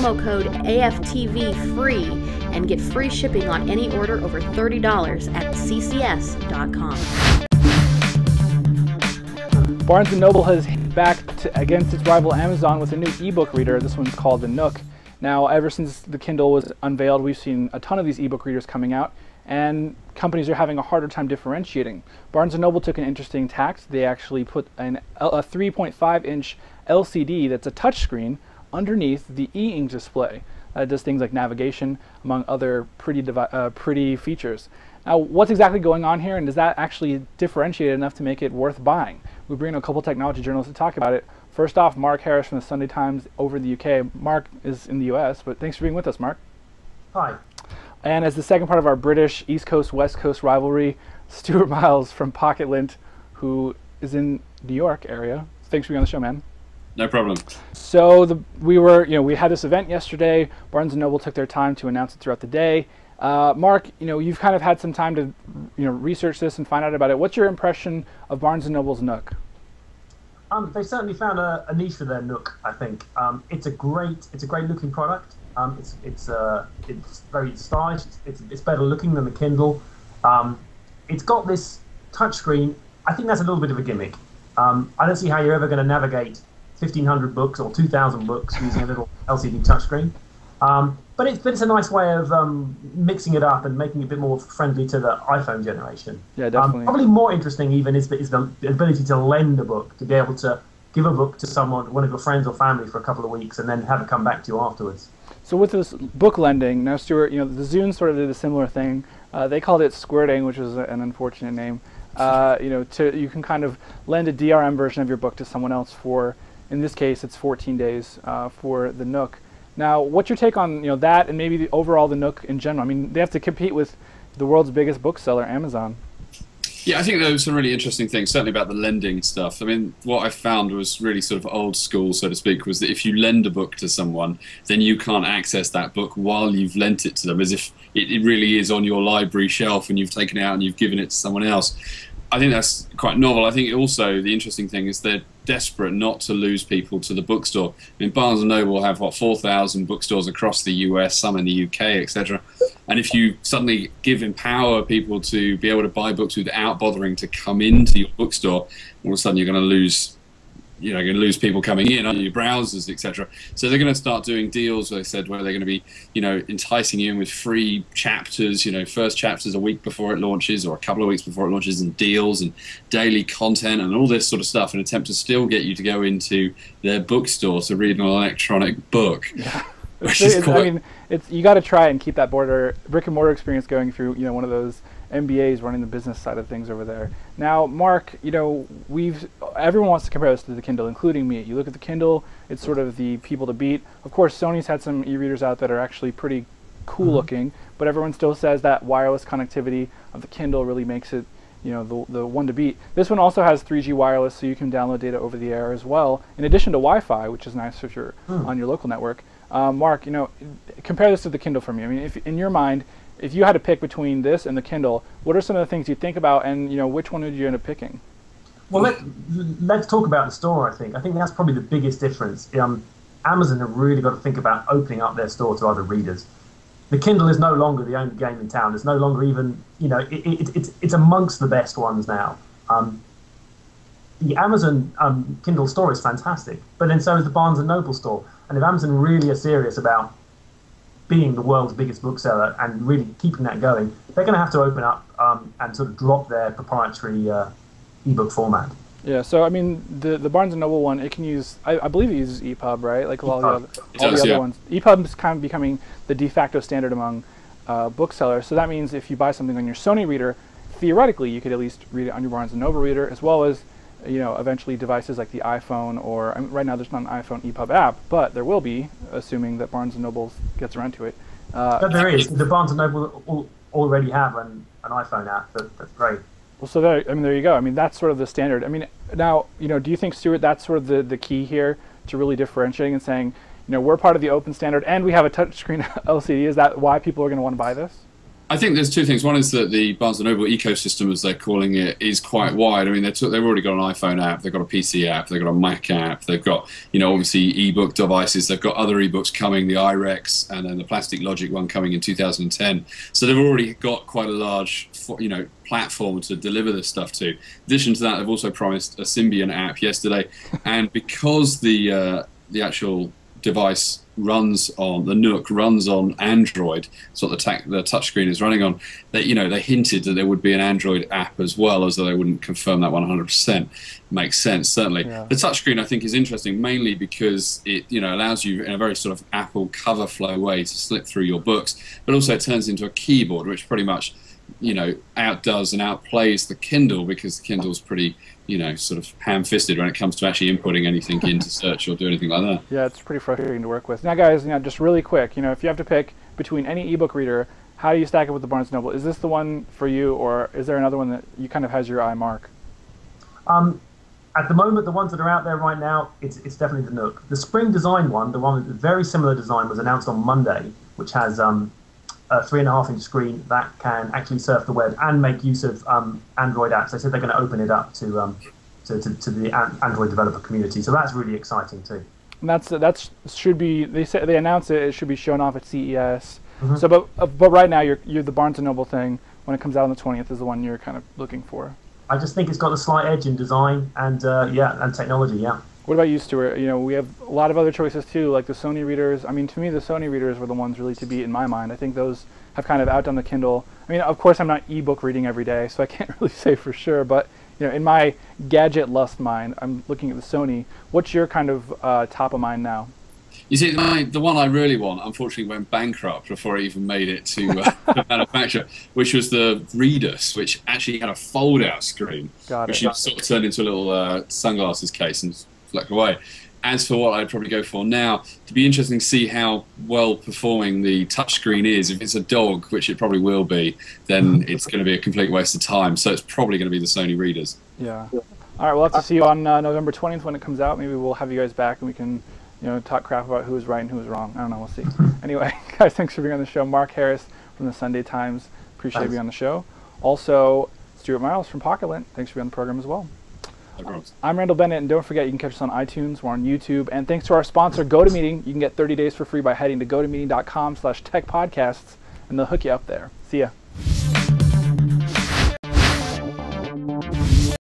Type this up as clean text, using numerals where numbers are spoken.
promo code AFTV free and get free shipping on any order over $30 at ccs.com. Barnes & Noble has back against its rival Amazon with a new ebook reader. This one's called the Nook. Now, ever since the Kindle was unveiled, we've seen a ton of these ebook readers coming out, and companies are having a harder time differentiating. Barnes & Noble took an interesting tact. They actually put a 3.5-inch LCD that's a touchscreen underneath the e-ink display. It does things like navigation, among other pretty features. Now, what's exactly going on here, and does that actually differentiate enough to make it worth buying? We bring in a couple technology journalists to talk about it. First off, Mark Harris from the Sunday Times over in the UK. Mark is in the US, but thanks for being with us, Mark. Hi. And as the second part of our British East Coast, West Coast rivalry, Stuart Miles from Pocket Lint, who is in New York area. Thanks for being on the show, man. No problem. So we had this event yesterday. Barnes & Noble took their time to announce it throughout the day. Mark, you've kind of had some time to research this and find out about it. What's your impression of Barnes & Noble's Nook? They certainly found a niche for their Nook, I think. It's a great looking product. It's very stylish. It's better looking than the Kindle. It's got this touchscreen. I think that's a little bit of a gimmick. I don't see how you're ever going to navigate 1,500 books or 2,000 books using a little LCD touchscreen. But it's a nice way of mixing it up and making it a bit more friendly to the iPhone generation. Yeah, definitely. Probably more interesting even is the ability to lend a book, to be able to give a book to someone, one of your friends or family, for a couple of weeks and then have it come back to you afterwards. So with this book lending, now Stuart, the Zune sort of did a similar thing. They called it squirting, which was an unfortunate name. You can kind of lend a DRM version of your book to someone else for, in this case, it's 14 days for the Nook. Now, what's your take on that and maybe the Nook in general? I mean, they have to compete with the world's biggest bookseller, Amazon. Yeah, I think there was some really interesting things, certainly about the lending stuff. I mean, what I found was really sort of old school, so to speak, was that if you lend a book to someone, then you can't access that book while you've lent it to them, as if it really is on your library shelf and you've taken it out and you've given it to someone else. I think that's quite novel. I think also the interesting thing is they're desperate not to lose people to the bookstore. I mean, Barnes & Noble have, 4,000 bookstores across the US, some in the UK, etc. And if you suddenly empower people to be able to buy books without bothering to come into your bookstore, all of a sudden you're going to lose people coming in on your browsers, etc. So they're going to start doing deals, they said, where they're going to be, enticing you in with free chapters, first chapters a week before it launches or a couple of weeks before it launches, and deals and daily content and all this sort of stuff, in an attempt to still get you to go into their bookstore to read an electronic book. Yeah. You got to try and keep that brick and mortar experience going through, one of those MBAs running the business side of things over there. Now, Mark, everyone wants to compare this to the Kindle, including me. You look at the Kindle, it's sort of the people to beat. Of course, Sony's had some e-readers out that are actually pretty cool looking, but everyone still says that wireless connectivity of the Kindle really makes it, the one to beat. This one also has 3G wireless, so you can download data over the air as well, in addition to Wi-Fi, which is nice if you're on your local network. Mark, compare this to the Kindle for me. I mean, if in your mind, if you had to pick between this and the Kindle, what are some of the things you think about, and which one would you end up picking? Well, let's talk about the store. I think that's probably the biggest difference. Amazon have really got to think about opening up their store to other readers. The Kindle is no longer the only game in town. It's no longer even, it's amongst the best ones now. The Amazon Kindle store is fantastic, but then so is the Barnes & Noble store. And if Amazon really are serious about being the world's biggest bookseller and really keeping that going, they're going to have to open up and sort of drop their proprietary ebook format. Yeah, so I mean, the Barnes & Noble one, it can use, I believe it uses EPUB, right? Like all the other ones. EPUB is kind of becoming the de facto standard among booksellers. So that means if you buy something on your Sony reader, theoretically you could at least read it on your Barnes & Noble reader, as well as eventually devices like the iPhone, or right now there's not an iPhone EPUB app, but there will be, assuming that Barnes & Noble gets around to it. But there is. The Barnes & Noble already have an iPhone app. That's great. Well, so there you go. I mean, that's sort of the standard. I mean, now, do you think, Stuart, that's sort of the key here to really differentiating and saying, we're part of the open standard and we have a touchscreen LCD? Is that why people are going to want to buy this? I think there's two things. One is that the Barnes & Noble ecosystem, as they're calling it, is quite wide. I mean, they've already got an iPhone app, they've got a PC app, they've got a Mac app, they've got, obviously ebook devices, they've got other ebooks coming, the iRex, and then the Plastic Logic one coming in 2010. So they've already got quite a large, platform to deliver this stuff to. In addition to that, they've also promised a Symbian app yesterday, and because the actual device runs on the Nook, runs on Android, so the touchscreen is running on, they hinted that there would be an Android app as well, as though they wouldn't confirm that 100%. Makes sense, certainly. Yeah. The touchscreen, I think, is interesting mainly because it allows you in a very sort of Apple cover flow way to slip through your books, but also it turns into a keyboard, which pretty much outdoes and outplays the Kindle, because the Kindle's pretty sort of ham-fisted when it comes to actually inputting anything into search or do anything like that. Yeah, it's pretty frustrating to work with. Now, guys, just really quick, if you have to pick between any ebook reader, how do you stack it with the Barnes & Noble? Is this the one for you, or is there another one that you kind of has your eye, Mark? At the moment, the ones that are out there right now, it's definitely the Nook. The spring design one, the one with a very similar design, was announced on Monday, which has a 3.5-inch screen that can actually surf the web and make use of Android apps. They said they're going to open it up to the Android developer community, so that's really exciting too. And that should be, they announced it should be shown off at CES. Mm-hmm. So, but right now you're the Barnes & Noble thing, when it comes out on the 20th, is the one you're kind of looking for. I just think it's got a slight edge in design and and technology. Yeah. What about you, Stuart? We have a lot of other choices too, like the Sony readers. I mean, to me, the Sony readers were the ones really to beat in my mind. I think those have kind of outdone the Kindle. I mean, of course, I'm not ebook reading every day, so I can't really say for sure. But in my gadget lust mind, I'm looking at the Sony. What's your kind of top of mind now? You see, the one I really want, unfortunately, went bankrupt before it even made it to the manufacturer, which was the Readus, which actually had a fold-out screen, which you sort of turned into a little sunglasses case and fleck away. As for what I'd probably go for now, it'd be interesting to see how well performing the touchscreen is. If it's a dog, which it probably will be, then it's going to be a complete waste of time. So it's probably going to be the Sony Readers. Yeah. All right, we'll have to see you on November 20th when it comes out. Maybe we'll have you guys back and we can talk crap about who was right and who was wrong. I don't know. We'll see. Anyway, guys, thanks for being on the show. Mark Harris from the Sunday Times. Appreciate being on the show. Also, Stuart Miles from Pocketland. Thanks for being on the program as well. I'm Randall Bennett, and don't forget you can catch us on iTunes, we're on YouTube, and thanks to our sponsor, GoToMeeting, you can get 30 days for free by heading to gotomeeting.com/techpodcasts, and they'll hook you up there. See ya.